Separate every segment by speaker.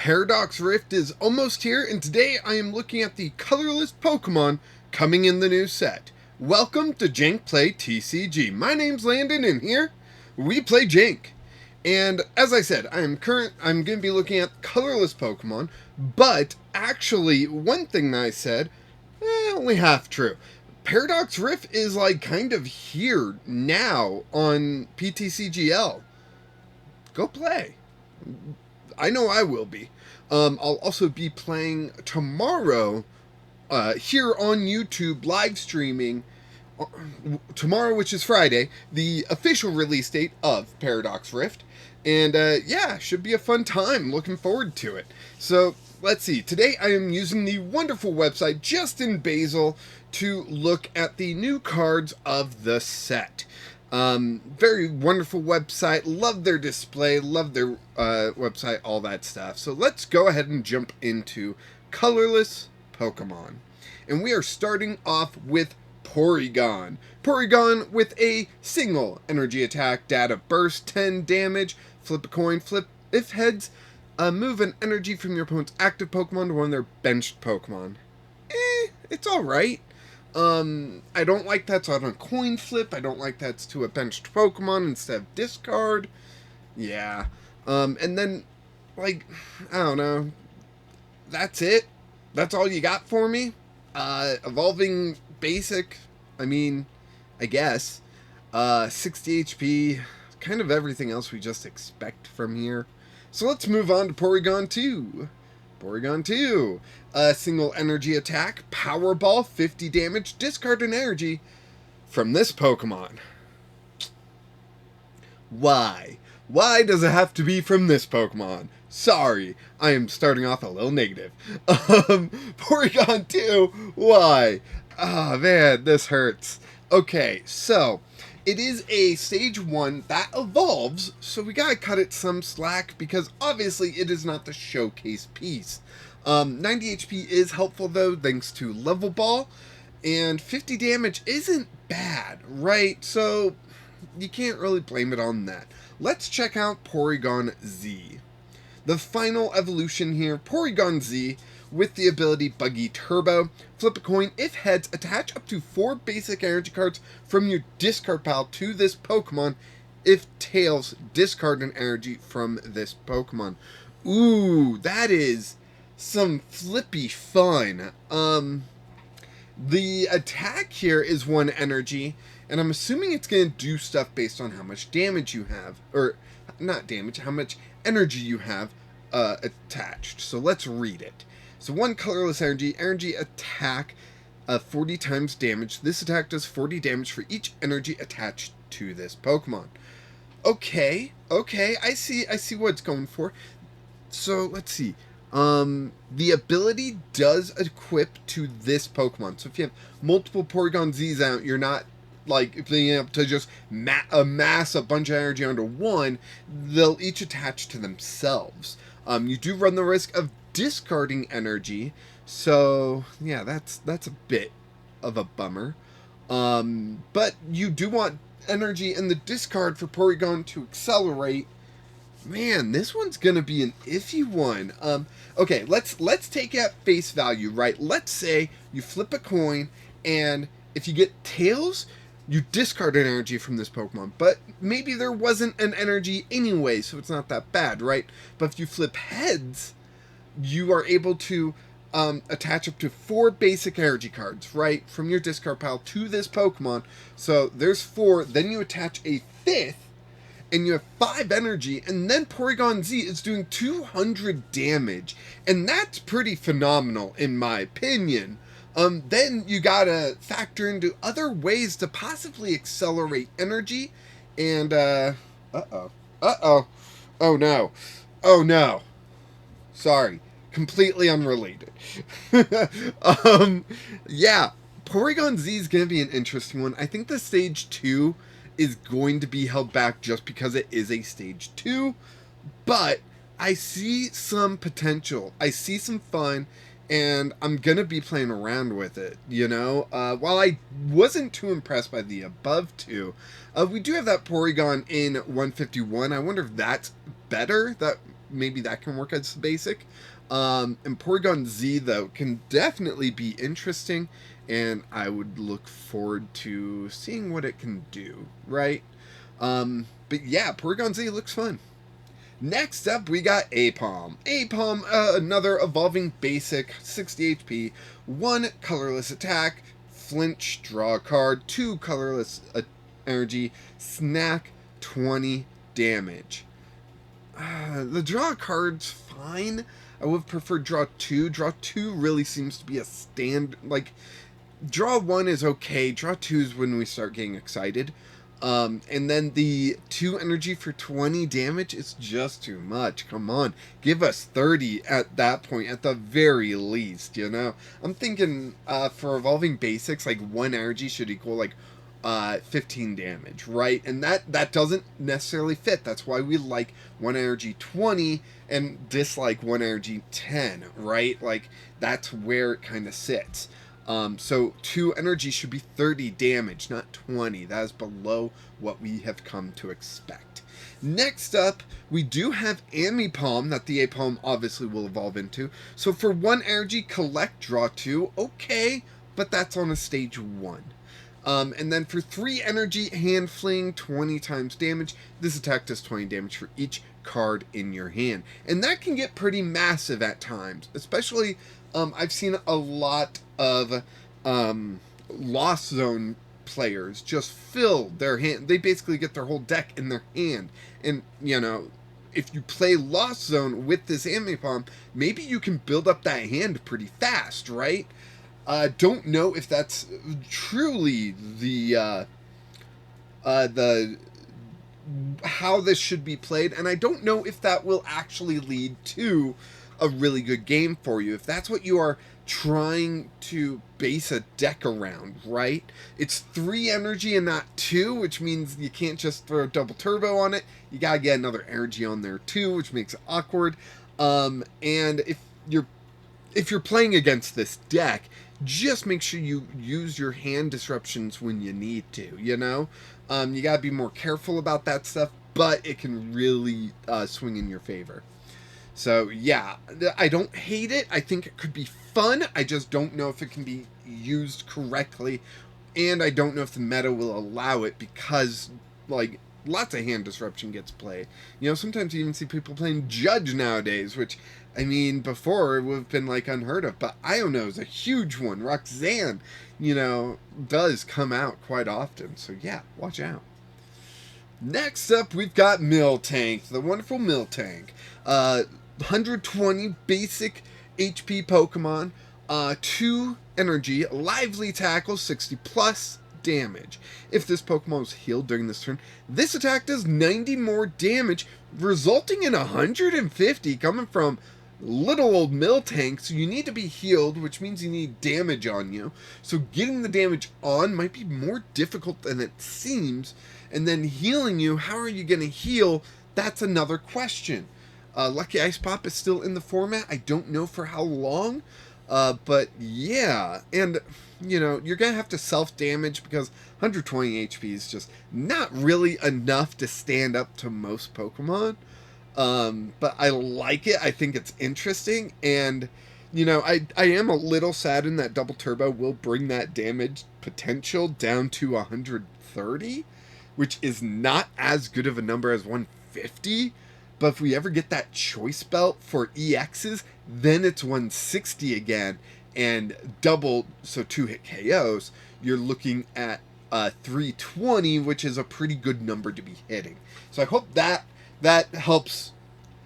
Speaker 1: Paradox Rift is almost here, and today I am looking at the colorless Pokemon coming in the new set. Welcome to Jank Play TCG. My name's Landon, and here we play Jank. And as I said, I'm going to be looking at colorless Pokemon, but actually, one thing that I said, only half true. Paradox Rift is like kind of here now on PTCGL. Go play. I know I will be. I'll also be playing tomorrow here on YouTube, live streaming tomorrow, which is Friday, the official release date of Paradox Rift. And yeah, should be a fun time. Looking forward to it. So let's see. Today I am using the wonderful website Justin Basil to look at the new cards of the set. Very wonderful website. Love their display. Love their website. All that stuff. So let's go ahead and jump into colorless Pokemon. And we are starting off with Porygon. Porygon with a single energy attack, data burst, 10 damage, flip a coin, flip if heads, move an energy from your opponent's active Pokemon to one of their benched Pokemon. It's alright. I don't like that's on a coin flip. I don't like that's to a benched Pokemon instead of discard. Yeah. And then, like, I don't know. That's it. That's all you got for me? Evolving basic. I mean, I guess. 60 HP. Kind of everything else we just expect from here. So let's move on to Porygon 2. Porygon 2. A single energy attack, Power Ball, 50 damage, discard an energy from this Pokemon. Why? Why does it have to be from this Pokemon? Sorry, I am starting off a little negative. Porygon 2, why? Ah, man, this hurts. Okay, so it is a stage 1 that evolves, so we gotta cut it some slack because obviously it is not the showcase piece. 90 HP is helpful though, thanks to Level Ball, and 50 damage isn't bad, right? So you can't really blame it on that. Let's check out Porygon Z. The final evolution here, Porygon Z, with the ability Buggy Turbo. Flip a coin. If heads, attach up to 4 basic energy cards from your discard pile to this Pokemon. If tails, discard an energy from this Pokemon. Ooh, that is some flippy fun. The attack here is 1 energy, and I'm assuming it's going to do stuff based on how much damage you have. Or, not damage, how much energy you have attached. So let's read it. So 1 colorless energy attack, 40 times damage. This attack does 40 damage for each energy attached to this Pokemon. Okay, I see what it's going for. So let's see. The ability does equip to this Pokemon. So if you have multiple Porygon Z's out, you're not like being able to just amass a bunch of energy onto one. They'll each attach to themselves. You do run the risk of discarding energy, so yeah, that's a bit of a bummer. But you do want energy in the discard for Porygon to accelerate. Man, this one's gonna be an iffy one. Okay, let's take it at face value, right? Let's say you flip a coin, and if you get tails, you discard an energy from this Pokemon. But maybe there wasn't an energy anyway, so it's not that bad, right? But if you flip heads, you are able to attach up to 4 basic energy cards, right? From your discard pile to this Pokemon. So there's 4, then you attach a 5th, and you have 5 energy, and then Porygon Z is doing 200 damage. And that's pretty phenomenal, in my opinion. Then you gotta factor into other ways to possibly accelerate energy, and, oh no. Sorry. Completely unrelated. Yeah, Porygon Z is gonna be an interesting one. I think the stage 2 is going to be held back just because it is a stage 2, but I see some potential. I see some fun, and I'm gonna be playing around with it, you know? While I wasn't too impressed by the above 2, we do have that Porygon in 151. I wonder if that's better. That maybe that can work as basic. And Porygon Z, though, can definitely be interesting, and I would look forward to seeing what it can do, right? But yeah, Porygon Z looks fun. Next up, we got Apom. Apom, another evolving basic, 60 HP, 1 colorless attack, flinch, draw a card, 2 colorless energy, snack, 20 damage. The draw card's fine. I would prefer draw 2. Draw 2 really seems to be a draw 1 is okay. Draw 2 is when we start getting excited. And then the 2 energy for 20 damage is just too much. Come on. Give us 30 at that point, at the very least, you know? I'm thinking for evolving basics, 1 energy should equal 15 damage, right? And that doesn't necessarily fit. That's why we like 1 energy 20 and dislike 1 energy 10, right? That's where it kind of sits. So 2 energy should be 30 damage, not 20. That is below what we have come to expect. Next up, we do have Amipalm that the Apalm obviously will evolve into. So for 1 energy, collect, draw 2. Okay, but that's on a stage 1. And then for 3 energy, hand fling, 20 times damage. This attack does 20 damage for each card in your hand. And that can get pretty massive at times, especially I've seen a lot of Lost Zone players just fill their hand. They basically get their whole deck in their hand. And, if you play Lost Zone with this Amipalm, maybe you can build up that hand pretty fast, right? Don't know if that's truly the how this should be played, and I don't know if that will actually lead to a really good game for you. If that's what you are trying to base a deck around, right? It's 3 energy and not 2, which means you can't just throw double turbo on it. You gotta get another energy on there too, which makes it awkward. And if you're playing against this deck, just make sure you use your hand disruptions when you need to, you gotta be more careful about that stuff, but it can really swing in your favor. So yeah, I don't hate it. I think it could be fun. I just don't know if it can be used correctly, and I don't know if the meta will allow it because, lots of hand disruption gets played. Sometimes you even see people playing Judge nowadays, which, before it would have been, unheard of, but Iono is a huge one. Roxanne, does come out quite often, so yeah, watch out. Next up, we've got Miltank, the wonderful Miltank. 120 basic HP Pokemon, 2 energy, lively tackle, 60 plus damage. If this Pokemon was healed during this turn, this attack does 90 more damage, resulting in 150 coming from little old Miltank. So you need to be healed, which means you need damage on you. So getting the damage on might be more difficult than it seems. And then healing you, how are you going to heal? That's another question. Lucky Ice Pop is still in the format. I don't know for how long. But yeah, and you're going to have to self-damage because 120 HP is just not really enough to stand up to most Pokemon. But I like it. I think it's interesting. And, I am a little saddened that Double Turbo will bring that damage potential down to 130, which is not as good of a number as 150. But if we ever get that choice belt for EXs, then it's 160 again, and double, so 2-hit KOs, you're looking at 320, which is a pretty good number to be hitting. So I hope that helps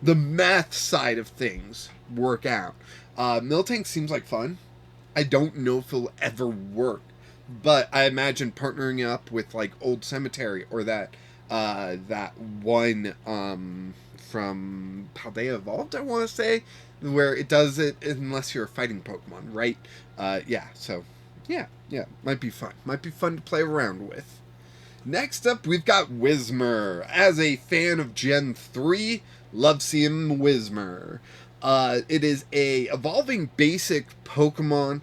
Speaker 1: the math side of things work out. Miltank seems like fun. I don't know if it'll ever work, but I imagine partnering up with Old Cemetery or that one from How They Evolved, I want to say, where it does it unless you're a fighting Pokemon, right? So might be fun. Might be fun to play around with. Next up, we've got Whismur. As a fan of Gen 3, love seeing Whismur. It is a evolving basic Pokemon.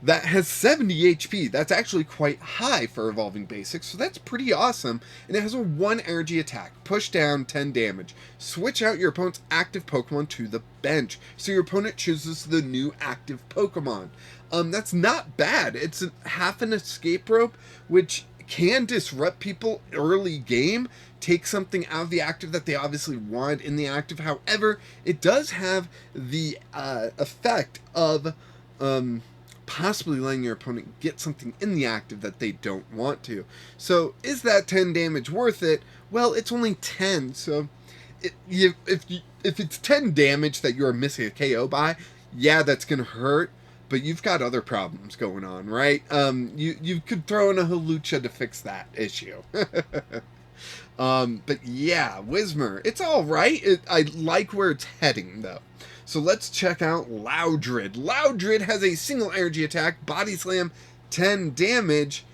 Speaker 1: that has 70 HP. That's actually quite high for Evolving Basics, so that's pretty awesome. And it has a 1 energy attack, push down 10 damage. Switch out your opponent's active Pokemon to the bench, so your opponent chooses the new active Pokemon. That's not bad. It's half an escape rope, which can disrupt people early game, take something out of the active that they obviously want in the active. However, it does have the effect of possibly letting your opponent get something in the active that they don't want to. So is that 10 damage worth it? Well, it's only 10, so if it's 10 damage that you're missing a KO by, yeah, that's going to hurt, but you've got other problems going on, right? You could throw in a Hawlucha to fix that issue. But yeah, Whismur, it's all right. I like where it's heading, though. So let's check out Loudred. Loudred has a single energy attack, Body Slam, 10 damage.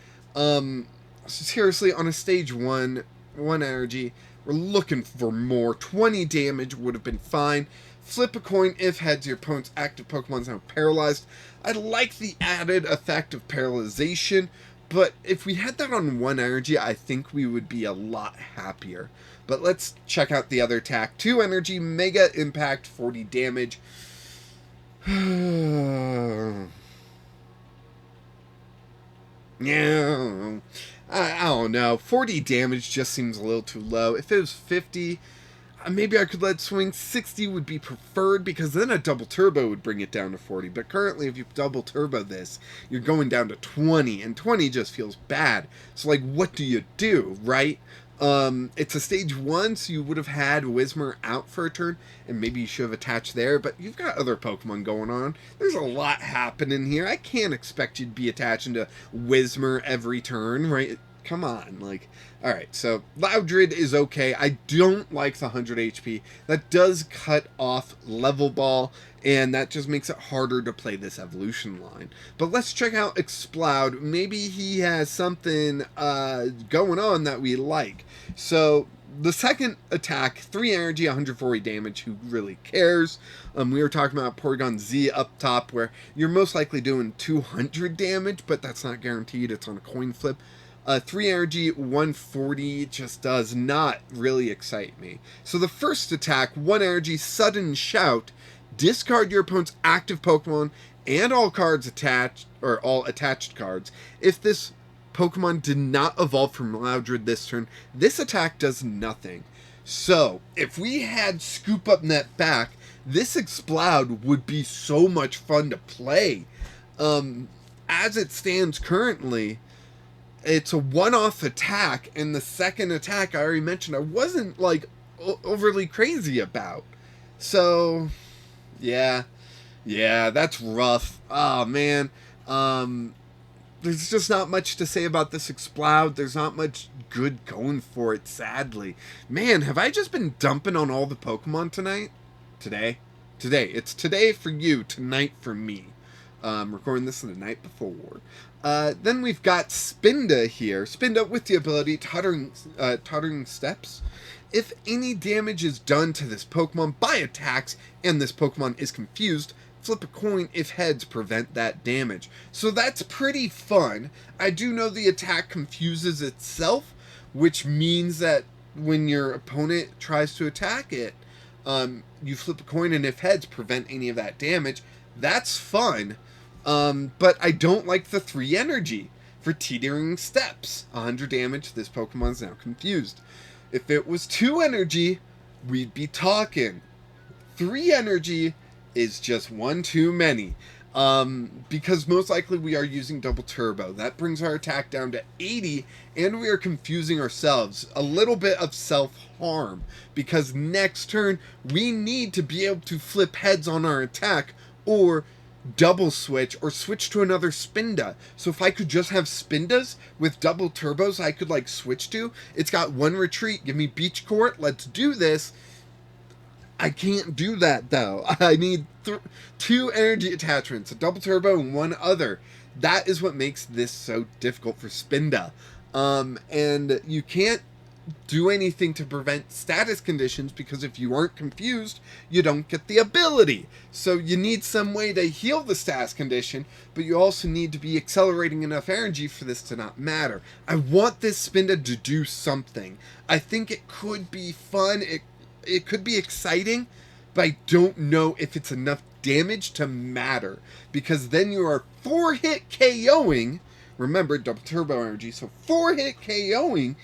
Speaker 1: Seriously, on a stage 1 energy, we're looking for more. 20 damage would have been fine. Flip a coin if heads, your opponent's active Pokemon is now paralyzed. I like the added effect of paralyzation, but if we had that on 1 energy, I think we would be a lot happier. But let's check out the other attack. 2 energy, Mega Impact, 40 damage. Yeah, I don't know. 40 damage just seems a little too low. If it was 50, maybe I could let it swing. 60 would be preferred, because then a double turbo would bring it down to 40. But currently, if you double turbo this, you're going down to 20, and 20 just feels bad. So, like, what do you do, right? It's a stage 1, so you would have had Whismur out for a turn, and maybe you should have attached there, but you've got other Pokemon going on. There's a lot happening here. I can't expect you to be attaching to Whismur every turn, right? Come on, like, alright, so Loudred is okay. I don't like the 100 HP. That does cut off Level Ball, and that just makes it harder to play this evolution line. But let's check out Exploud. Maybe he has something going on that we like. So the second attack, 3 energy, 140 damage. Who really cares? We were talking about Porygon Z up top, where you're most likely doing 200 damage, but that's not guaranteed. It's on a coin flip. 3 energy, 140 just does not really excite me. So the first attack, 1 energy, Sudden Shout. Discard your opponent's active Pokemon and all cards attached, or all attached cards. If this Pokemon did not evolve from Loudred this turn, this attack does nothing. So, if we had Scoop Up Net back, this Exploud would be so much fun to play. As it stands currently, it's a one-off attack, and the second attack I already mentioned I wasn't, like, overly crazy about. So, yeah, that's rough. Oh, man. There's just not much to say about this Exploud. There's not much good going for it, sadly. Man, have I just been dumping on all the Pokemon tonight? Today? It's today for you, tonight for me. Recording this the night before. Then we've got Spinda here. Spinda with the ability Tottering Steps. If any damage is done to this Pokemon by attacks and this Pokemon is confused, flip a coin if heads prevent that damage. So that's pretty fun. I do know the attack confuses itself, which means that when your opponent tries to attack it, you flip a coin and if heads prevent any of that damage. That's fun. But I don't like the 3 energy for Teetering Steps. 100 damage, this Pokemon's now confused. If it was 2 energy, we'd be talking. 3 energy is just one too many. Because most likely we are using double turbo. That brings our attack down to 80, and we are confusing ourselves. A little bit of self-harm, because next turn we need to be able to flip heads on our attack, or double switch, or switch to another Spinda. So if I could just have Spindas with double turbos I could like switch to. It's got 1 retreat, give me Beach Court, let's do this. I can't do that though. I need 2 energy attachments, a double turbo and 1 other. That is what makes this so difficult for Spinda. And you can't do anything to prevent status conditions, because if you aren't confused, you don't get the ability. So you need some way to heal the status condition, but you also need to be accelerating enough energy for this to not matter. I want this Spinda to do something. I think it could be fun, it could be exciting, but I don't know if it's enough damage to matter, because then you are 4-hit KOing, remember, double turbo energy, so 4-hit KOing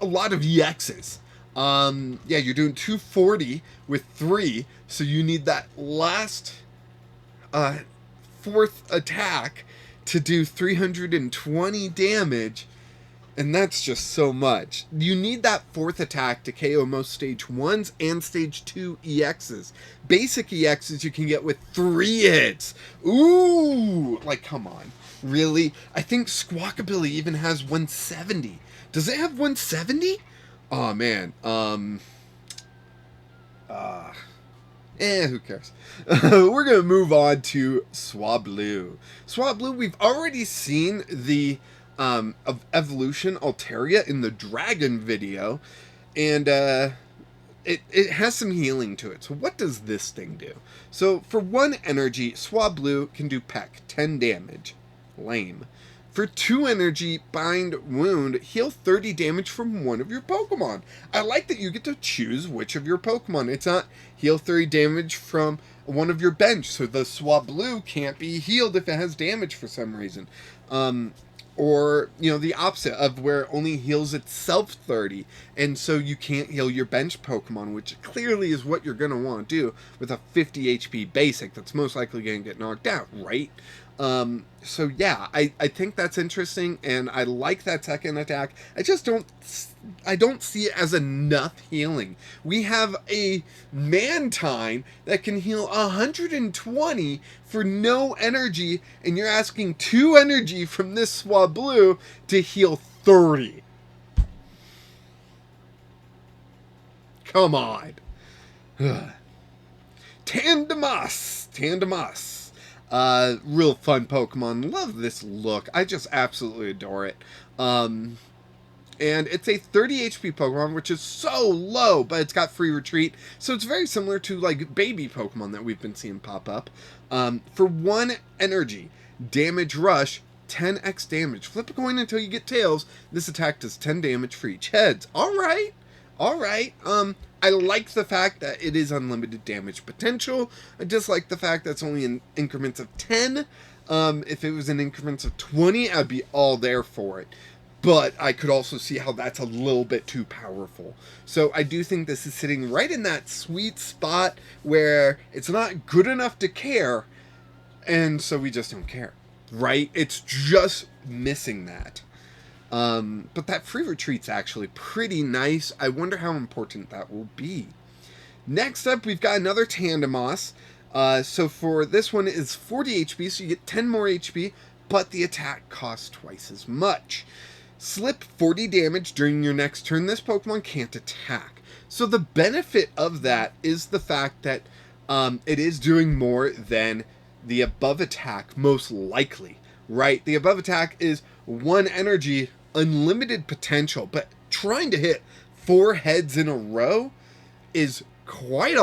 Speaker 1: a lot of EXs. Yeah, you're doing 240 with 3, so you need that last fourth attack to do 320 damage, and that's just so much. You need that fourth attack to KO most stage 1s and stage 2 EXs. Basic EXs you can get with 3 hits. Ooh, like, come on. Really? I think Squawkabilly even has 170. Does it have 170? Oh, man. Who cares? We're going to move on to Swablu. Swablu, we've already seen the of Evolution Altaria in the Dragon video, and it has some healing to it. So what does this thing do? So for 1 energy, Swablu can do Peck, 10 damage. Lame. For 2 energy, Bind Wound, heal 30 damage from one of your Pokemon. I like that you get to choose which of your Pokemon. It's not heal 30 damage from one of your bench, so the Swablu can't be healed if it has damage for some reason. Or, you know, the opposite of where it only heals itself 30, and so you can't heal your bench Pokemon, which clearly is what you're going to want to do with a 50 HP basic that's most likely going to get knocked out, right? So yeah, I think that's interesting, and I like that second attack. I don't see it as enough healing. We have a Mantine that can heal 120 for no energy, and you're asking 2 energy from this Swablu to heal 30. Come on. Tandemas. Real fun Pokemon. Love this look. I just absolutely adore it. And it's a 30 HP Pokemon, which is so low, but it's got free retreat. So it's very similar to like baby Pokemon that we've been seeing pop up. For 1 energy, Damage Rush, 10x damage. Flip a coin until you get tails. This attack does 10 damage for each heads. Alright. I like the fact that it is unlimited damage potential. I dislike the fact that it's only in increments of 10. If it was in increments of 20, I'd be all there for it. But I could also see how that's a little bit too powerful. So I do think this is sitting right in that sweet spot where it's not good enough to care, and so we just don't care, right? It's just missing that. But that free retreat's actually pretty nice. I wonder how important that will be. Next up, we've got another Tandemas. So for this one, it's 40 HP, so you get 10 more HP, but the attack costs twice as much. Slip 40 damage during your next turn. This Pokemon can't attack. So the benefit of that is the fact that it is doing more than the above attack, most likely, right? The above attack is 1 energy, unlimited potential, but trying to hit 4 heads in a row is quite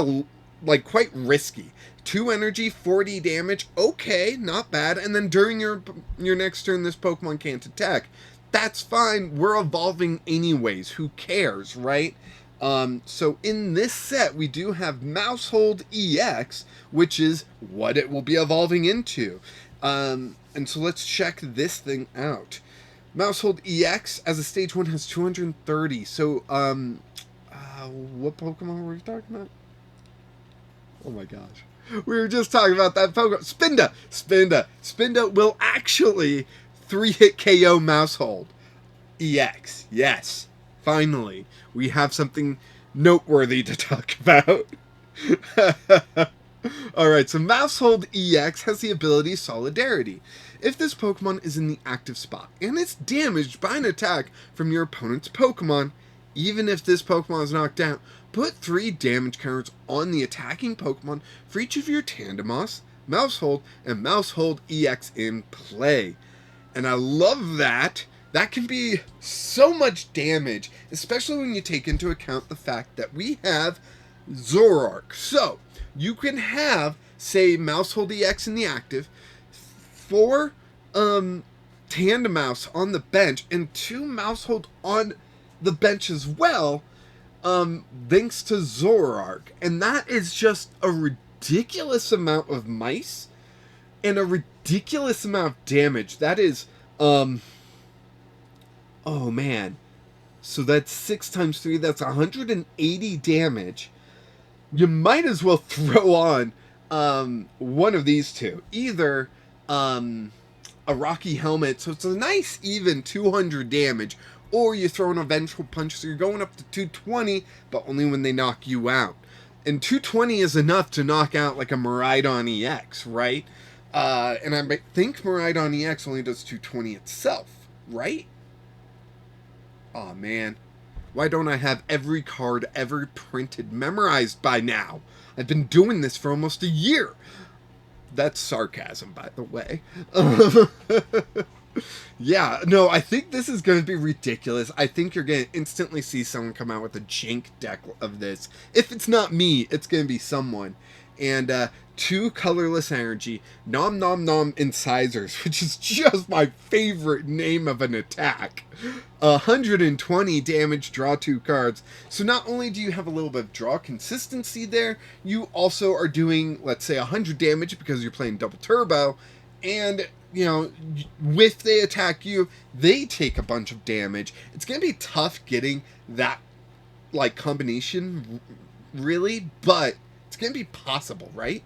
Speaker 1: risky. 2 energy, 40 damage, okay, not bad. And then during your next turn, this Pokemon can't attack. That's fine. We're evolving anyways. Who cares, right? So in this set, we do have Mousehold EX, which is what it will be evolving into. And so let's check this thing out. Mousehold EX as a stage 1 has 230. So, what Pokemon were we talking about? Oh my gosh. We were just talking about that Pokemon. Spinda will actually 3-hit KO Mousehold EX. Yes. Finally. We have something noteworthy to talk about. Alright, so Mousehold EX has the ability Solidarity. If this Pokemon is in the active spot and it's damaged by an attack from your opponent's Pokemon, even if this Pokemon is knocked out, put 3 damage counters on the attacking Pokemon for each of your Tandemas, Mousehold, and Mousehold EX in play. And I love that That can be so much damage, especially when you take into account the fact that we have Zoroark. So, you can have, say, Mousehold EX in the active, 4 Tandemaus on the bench, and 2 Mousehold on the bench as well, thanks to Zoroark. And that is just a ridiculous amount of mice and a ridiculous amount of damage. That is, oh man. So that's 6 times 3, that's 180 damage. You might as well throw on one of these two. Either a Rocky Helmet, so it's a nice even 200 damage, or you throw an Vengeful Punch, so you're going up to 220, but only when they knock you out. And 220 is enough to knock out like a Miraidon EX, right? And I think Miraidon EX only does 220 itself, right? Aw, man. Why don't I have every card ever printed memorized by now? I've been doing this for almost a year. That's sarcasm, by the way. Yeah, no, I think this is going to be ridiculous. I think you're going to instantly see someone come out with a Jank deck of this. If it's not me, it's going to be someone. And 2 Colorless Energy, Nom Nom Nom Incisors, which is just my favorite name of an attack. 120 damage, draw 2 cards. So not only do you have a little bit of draw consistency there, you also are doing, let's say, 100 damage because you're playing double turbo, and you know, if they attack you, they take a bunch of damage. It's going to be tough getting that, like, combination, really, but it's going to be possible, right?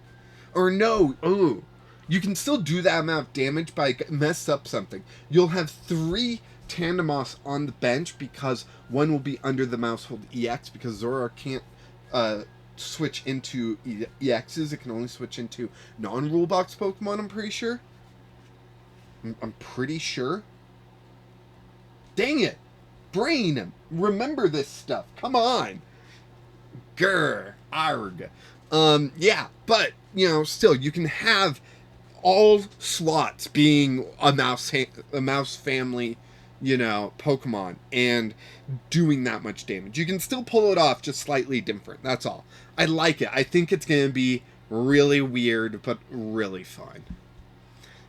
Speaker 1: Or no, ooh, you can still do that amount of damage by mess up something. You'll have 3 Tandemaus on the bench because one will be under the Mousehold EX, because Zoroark can't switch into EXs. It can only switch into non-rule box Pokemon, I'm pretty sure. I'm pretty sure. Dang it! Brain! Remember this stuff. Come on! Grr. Arg. Yeah, but, you know, still, you can have all slots being a mouse family, you know, Pokemon, and doing that much damage. You can still pull it off, just slightly different. That's all. I like it. I think it's going to be really weird, but really fun.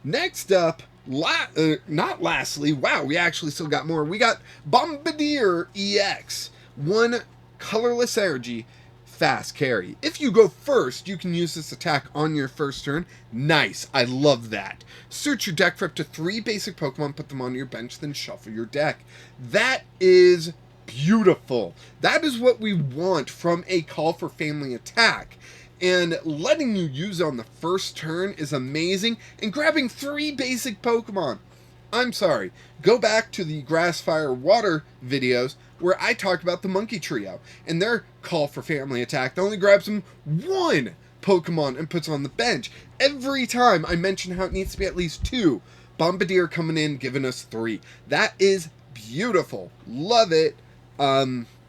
Speaker 1: Next up, not lastly, wow, we actually still got more. We got Bombardier EX, 1 Colorless Energy, fast carry. If you go first, you can use this attack on your first turn. Nice, I love that. Search your deck for up to 3 basic Pokemon, put them on your bench, then shuffle your deck. That is beautiful. That is what we want from a Call for Family attack. And letting you use it on the first turn is amazing. And grabbing 3 basic Pokemon. I'm sorry. Go back to the Grass, Fire, Water videos where I talk about the Monkey Trio. And their Call for Family attack that only grabs them 1 Pokemon and puts on the bench. Every time I mention how it needs to be at least 2. Bombardier coming in, giving us 3. That is beautiful. Love it.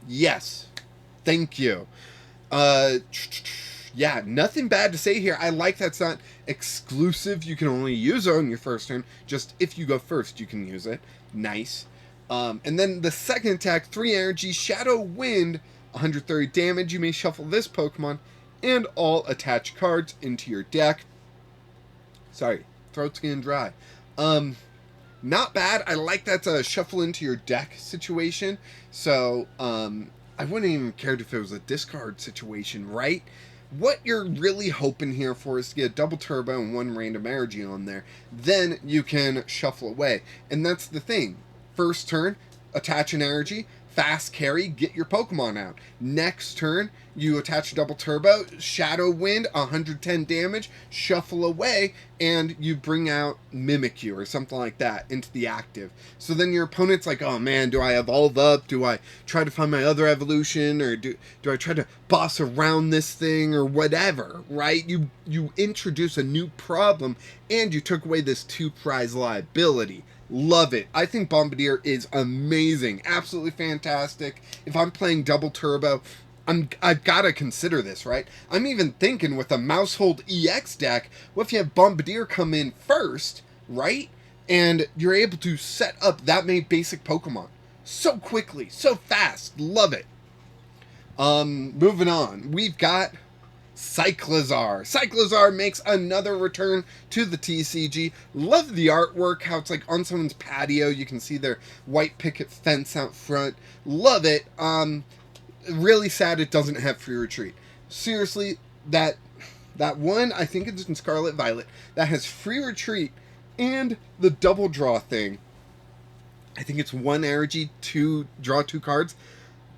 Speaker 1: Yes. Thank you. Yeah, nothing bad to say here. I like that's not exclusive. You can only use it on your first turn. Just if you go first, you can use it. Nice. And then the second attack, 3 energy, Shadow Wind, 130 damage. You may shuffle this Pokemon and all attached cards into your deck. Sorry, throat's getting dry. Not bad. I like that's a shuffle into your deck situation. So, I wouldn't even care if it was a discard situation, right? What you're really hoping here for is to get a double turbo and 1 random energy on there. Then you can shuffle away. And that's the thing. First turn, attach an energy, fast carry, get your Pokemon out. Next turn, you attach a double turbo, Shadow Wind, 110 damage, shuffle away, and you bring out Mimikyu or something like that into the active. So then your opponent's like, oh man, do I evolve up? Do I try to find my other evolution? Or do I try to boss around this thing or whatever, right? You introduce a new problem and you took away this 2 prize liability. Love it. I think Bombardier is amazing. Absolutely fantastic. If I'm playing double turbo, I've got to consider this, right? I'm even thinking with a Mousehold EX deck, what if you have Bombardier come in first, right? And you're able to set up that many basic Pokemon so quickly, so fast. Love it. Moving on. We've got Cyclizar. Cyclizar makes another return to the TCG. Love the artwork, how it's like on someone's patio. You can see their white picket fence out front. Love it. Really sad it doesn't have free retreat. Seriously, that one, I think it's in Scarlet Violet, that has free retreat and the double draw thing. I think it's 1 energy to draw 2 cards.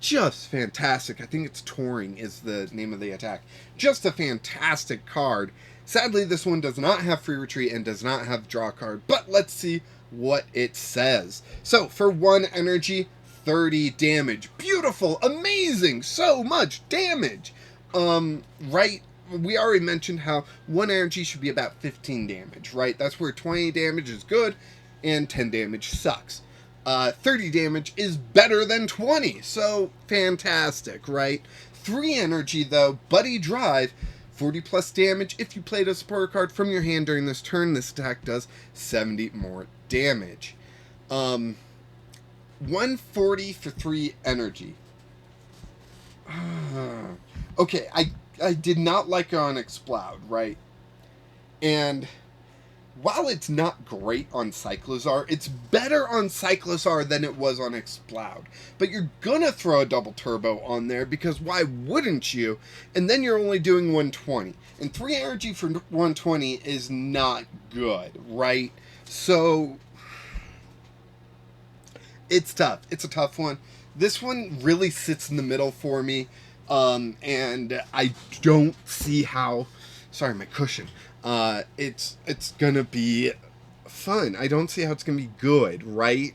Speaker 1: Just fantastic. I think it's Touring is the name of the attack. Just a fantastic card. Sadly, this one does not have free retreat and does not have draw card, but let's see what it says. So, for 1 energy, 30 damage. Beautiful, amazing, so much damage. Right, we already mentioned how 1 energy should be about 15 damage, right? That's where 20 damage is good and 10 damage sucks. 30 damage is better than 20, so fantastic, right? 3 energy, though, Buddy Drive, 40 plus damage. If you played a supporter card from your hand during this turn, this attack does 70 more damage. 140 for 3 energy. Okay, I did not like it on Exploud, right? And while it's not great on Cyclizar, it's better on Cyclizar than it was on Exploud. But you're gonna throw a double turbo on there because why wouldn't you? And then you're only doing 120. And 3 energy for 120 is not good, right? So it's tough. It's a tough one. This one really sits in the middle for me. And I don't see how, sorry, my cushion, it's gonna be fun. I don't see how it's gonna be good, right?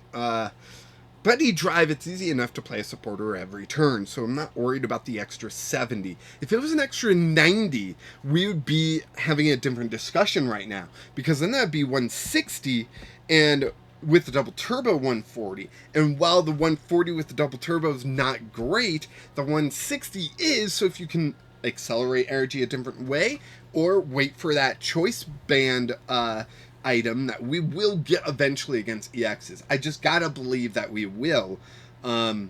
Speaker 1: Buddy Drive, it's easy enough to play a supporter every turn, so I'm not worried about the extra 70. If it was an extra 90, we would be having a different discussion right now, because then that'd be 160, and with the double turbo 140. And while the 140 with the double turbo is not great, the 160 is, so if you can accelerate energy a different way, or wait for that choice band item that we will get eventually against EXs. I just gotta believe that we will. Going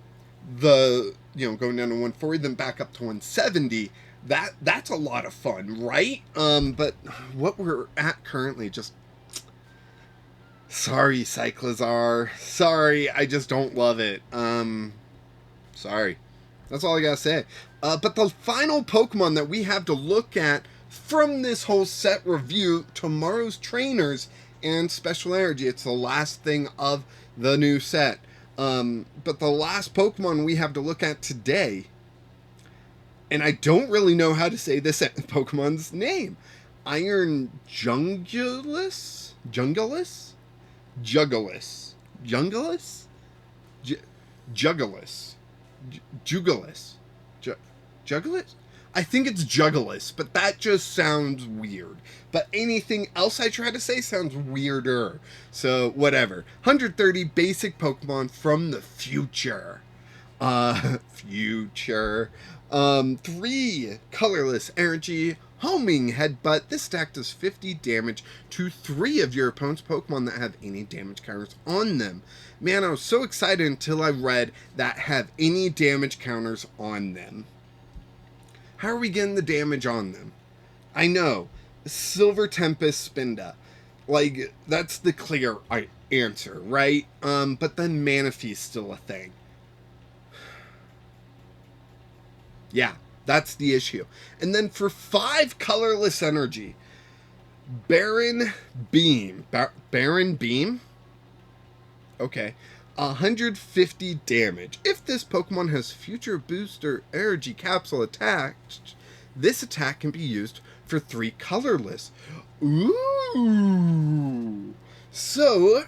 Speaker 1: down to 140, then back up to 170, that's a lot of fun, right? But what we're at currently, just sorry, Cyclizar. Sorry, I just don't love it. Sorry. That's all I gotta say. But the final Pokemon that we have to look at from this whole set review, tomorrow's trainers and special energy. It's the last thing of the new set. But the last Pokemon we have to look at today, and I don't really know how to say this Pokemon's name. Iron Jungulus? Jungulus? Juggulus. Jungulus? Juggulus. Juggulus. Juggulus? I think it's Juggulus, but that just sounds weird. But anything else I try to say sounds weirder. So, whatever. 130 basic Pokemon from the future. 3 colorless energy homing headbutt. This attack does 50 damage to 3 of your opponent's Pokemon that have any damage counters on them. Man, I was so excited until I read that have any damage counters on them. How are we getting the damage on them? I know, Silver Tempest Spinda. Like, that's the clear answer, right? But then Manaphy's still a thing. Yeah, that's the issue. And then for 5 colorless energy, Baron Beam. Baron Beam? Okay. 150 damage. If this Pokemon has future booster energy capsule attached, this attack can be used for 3 colorless. Ooh! So,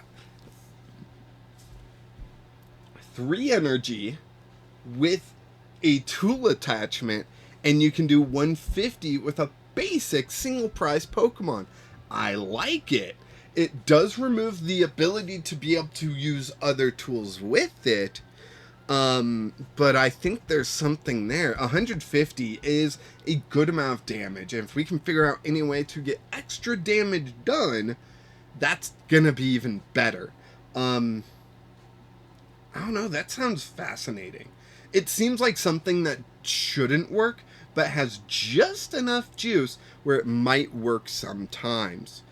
Speaker 1: 3 energy with a tool attachment, and you can do 150 with a basic single prize Pokemon. I like it. It does remove the ability to be able to use other tools with it, but I think there's something there. 150 is a good amount of damage, and if we can figure out any way to get extra damage done, that's gonna be even better. I don't know, that sounds fascinating. It seems like something that shouldn't work, but has just enough juice where it might work sometimes.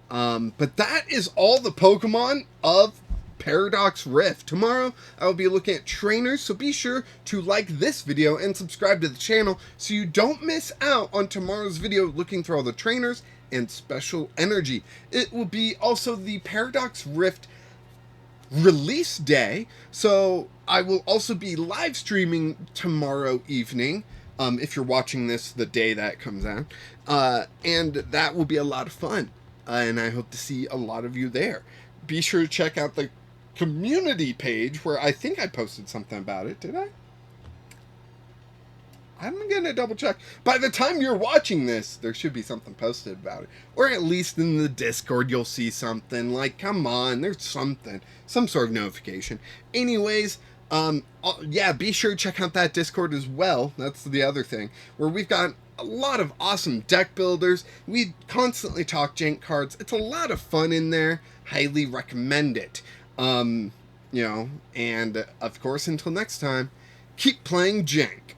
Speaker 1: But that is all the Pokemon of Paradox Rift. Tomorrow, I will be looking at trainers, so be sure to like this video and subscribe to the channel so you don't miss out on tomorrow's video looking through all the trainers and special energy. It will be also the Paradox Rift release day, so I will also be live streaming tomorrow evening, if you're watching this the day that comes out, and that will be a lot of fun, and I hope to see a lot of you there. Be sure to check out the community page where I think I posted something about it. Did I? I'm gonna double check. By the time you're watching this, there should be something posted about it. Or at least in the Discord, you'll see something. Like, come on, there's something. Some sort of notification. Anyways, yeah, be sure to check out that Discord as well. That's the other thing. Where we've got a lot of awesome deck builders. We constantly talk Jank cards. It's a lot of fun in there. Highly recommend it. You know, and of course, until next time, keep playing Jank.